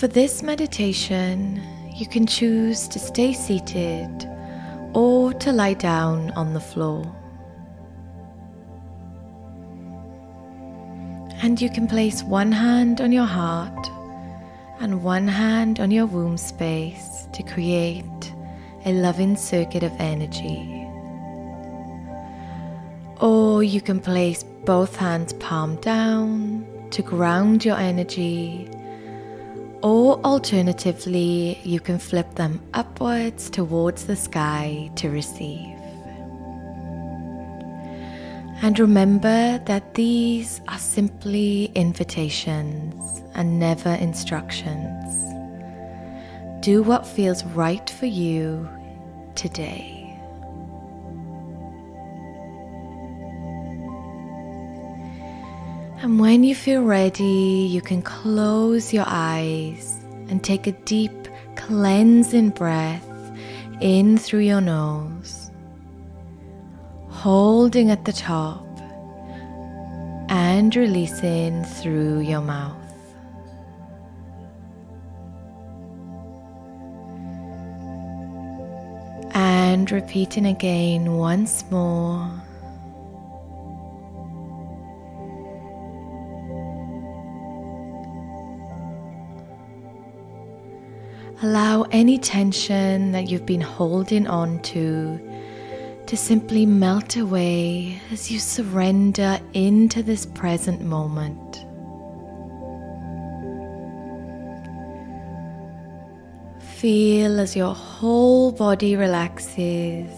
For this meditation, you can choose to stay seated or to lie down on the floor. And you can place one hand on your heart and one hand on your womb space to create a loving circuit of energy. Or you can place both hands palm down to ground your energy, or alternatively, you can flip them upwards towards the sky to receive. And remember that these are simply invitations and never instructions. Do what feels right for you today. And when you feel ready, you can close your eyes and take a deep cleansing breath in through your nose, holding at the top and releasing through your mouth. And repeating again once more. Allow any tension that you've been holding on to simply melt away as you surrender into this present moment. Feel as your whole body relaxes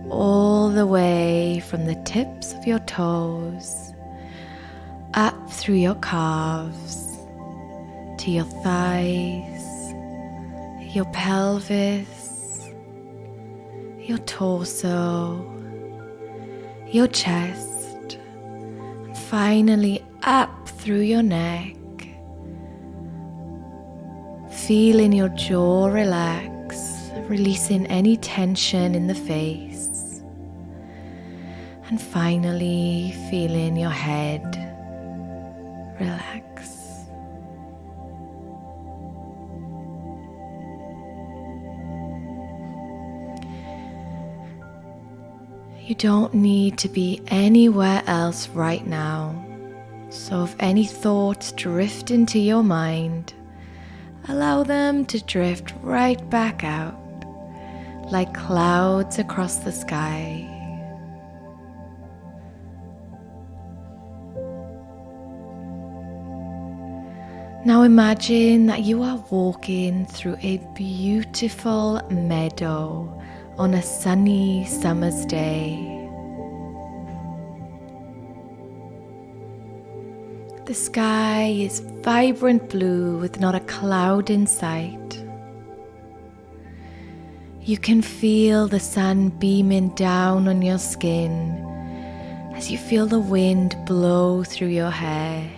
all the way from the tips of your toes up through your calves to your thighs, your pelvis, your torso, your chest, and finally up through your neck. Feeling your jaw relax, releasing any tension in the face. And finally feeling your head relax. You don't need to be anywhere else right now. So if any thoughts drift into your mind, allow them to drift right back out, like clouds across the sky. Now imagine that you are walking through a beautiful meadow on a sunny summer's day. The sky is vibrant blue with not a cloud in sight. You can feel the sun beaming down on your skin as you feel the wind blow through your hair.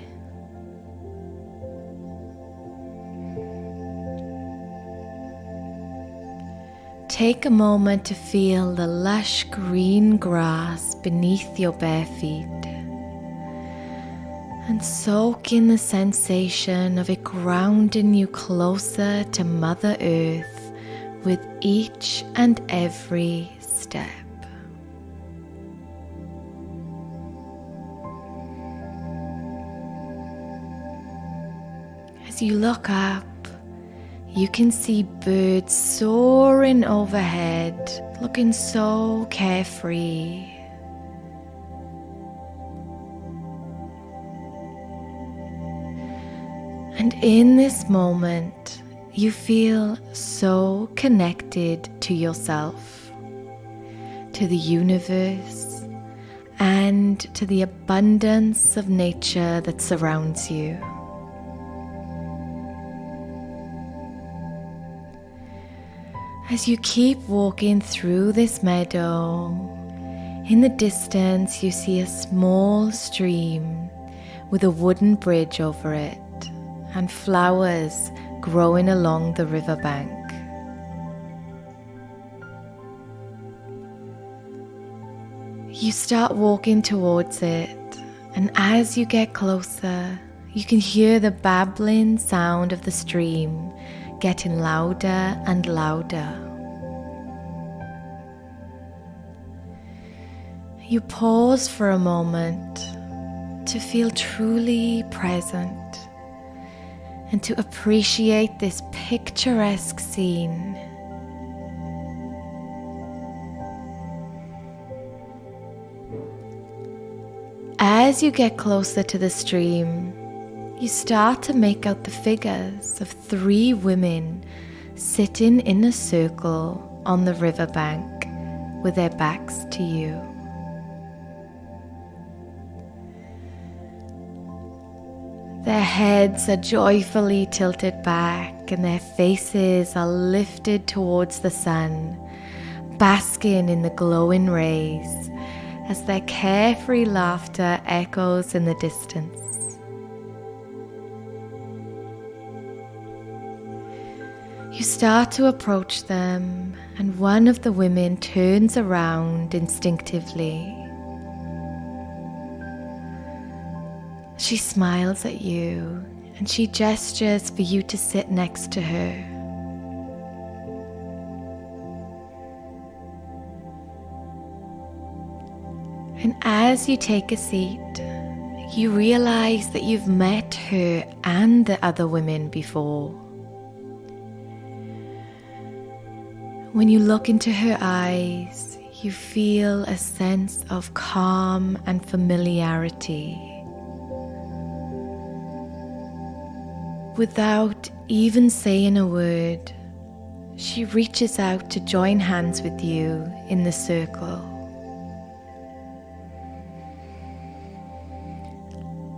Take a moment to feel the lush green grass beneath your bare feet and soak in the sensation of it grounding you closer to Mother Earth with each and every step. As you look up, you can see birds soaring overhead, looking so carefree. And in this moment, you feel so connected to yourself, to the universe, and to the abundance of nature that surrounds you. As you keep walking through this meadow, in the distance you see a small stream with a wooden bridge over it and flowers growing along the riverbank. You start walking towards it, and as you get closer, You can hear the babbling sound of the stream getting louder and louder. You pause for a moment to feel truly present and to appreciate this picturesque scene. As you get closer to the stream, you start to make out the figures of 3 women sitting in a circle on the riverbank with their backs to you. Their heads are joyfully tilted back and their faces are lifted towards the sun, basking in the glowing rays as their carefree laughter echoes in the distance. You start to approach them, and one of the women turns around instinctively. She smiles at you, and she gestures for you to sit next to her. And as you take a seat, you realize that you've met her and the other women before. When you look into her eyes, you feel a sense of calm and familiarity. Without even saying a word, she reaches out to join hands with you in the circle.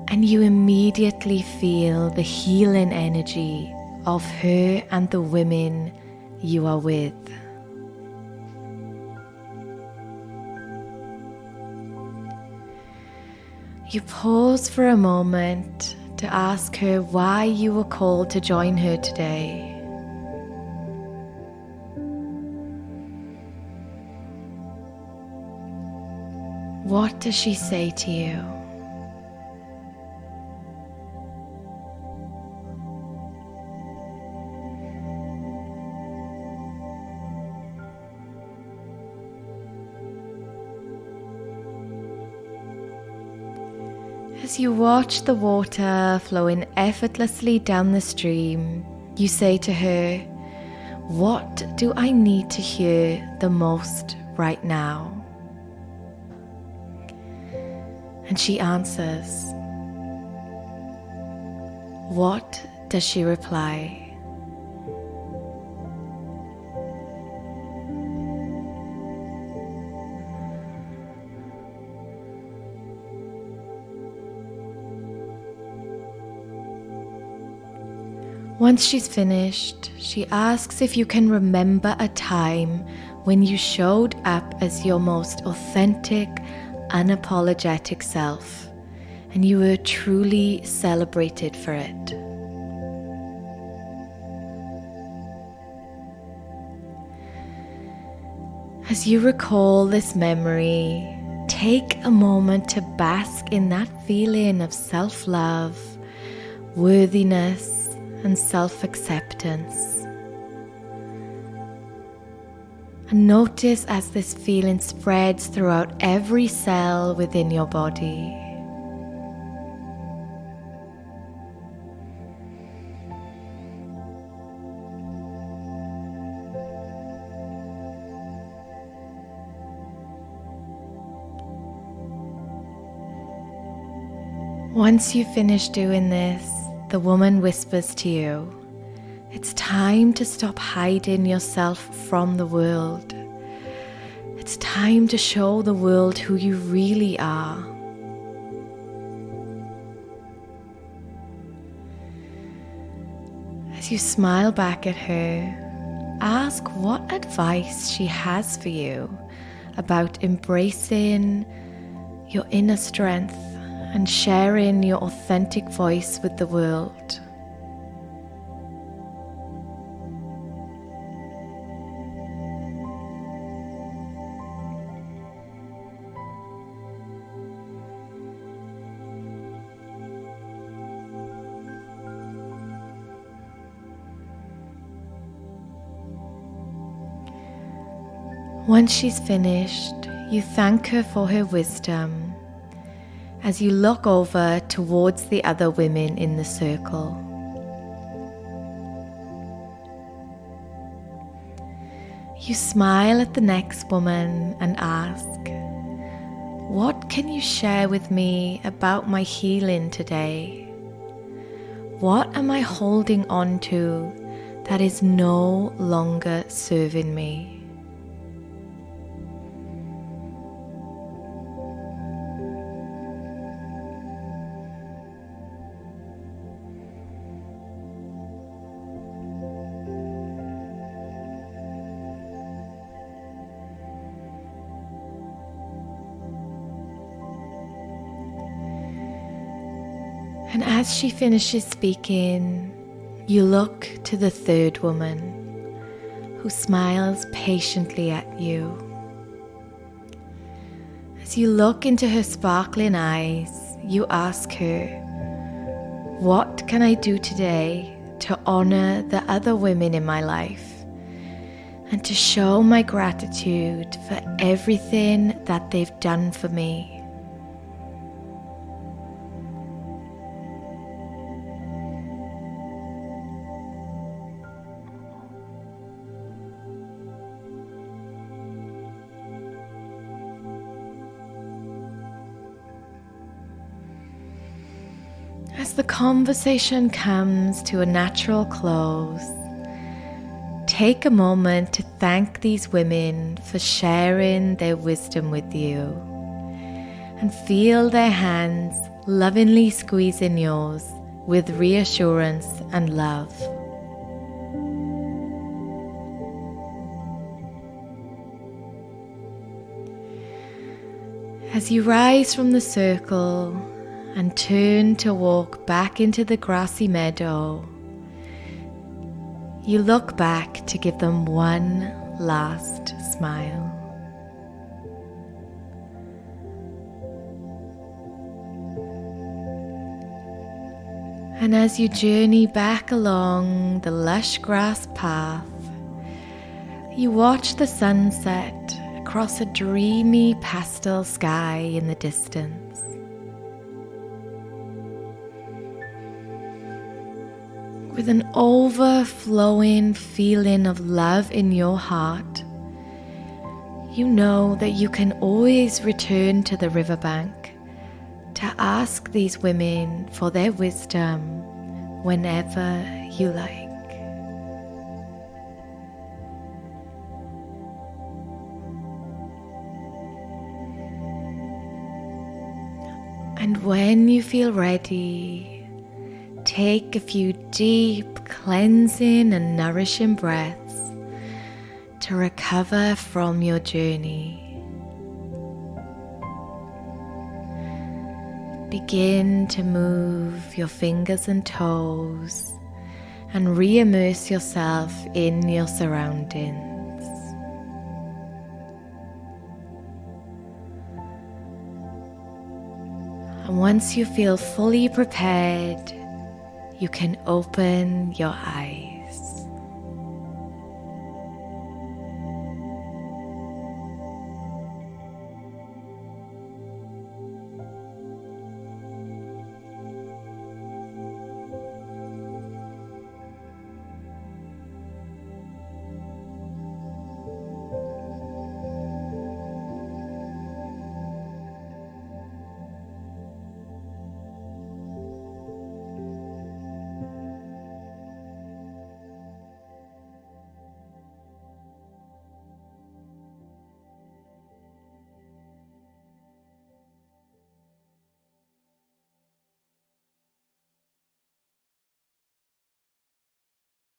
And you immediately feel the healing energy of her and the women you are with. You pause for a moment to ask her why you were called to join her today. What does she say to you? As you watch the water flowing effortlessly down the stream, you say to her, "What do I need to hear the most right now?" And she answers. What does she reply? Once she's finished, she asks if you can remember a time when you showed up as your most authentic, unapologetic self, and you were truly celebrated for it. As you recall this memory, take a moment to bask in that feeling of self-love, worthiness, and self-acceptance. And notice as this feeling spreads throughout every cell within your body. Once you finish doing this, the woman whispers to you, "It's time to stop hiding yourself from the world. It's time to show the world who you really are." As you smile back at her, ask what advice she has for you about embracing your inner strength and sharing your authentic voice with the world. Once she's finished, you thank her for her wisdom as you look over towards the other women in the circle. You smile at the next woman and ask, "What can you share with me about my healing today? What am I holding on to that is no longer serving me?" And as she finishes speaking, you look to the third woman, who smiles patiently at you. As you look into her sparkling eyes, you ask her, "What can I do today to honor the other women in my life and to show my gratitude for everything that they've done for me?" As the conversation comes to a natural close, take a moment to thank these women for sharing their wisdom with you, and feel their hands lovingly squeezing yours with reassurance and love. As you rise from the circle and turn to walk back into the grassy meadow, you look back to give them one last smile. And as you journey back along the lush grass path, you watch the sunset across a dreamy pastel sky in the distance. With an overflowing feeling of love in your heart, you know that you can always return to the riverbank to ask these women for their wisdom whenever you like. And when you feel ready, take a few deep, cleansing and nourishing breaths to recover from your journey. Begin to move your fingers and toes and re-immerse yourself in your surroundings. And once you feel fully prepared, you can open your eyes.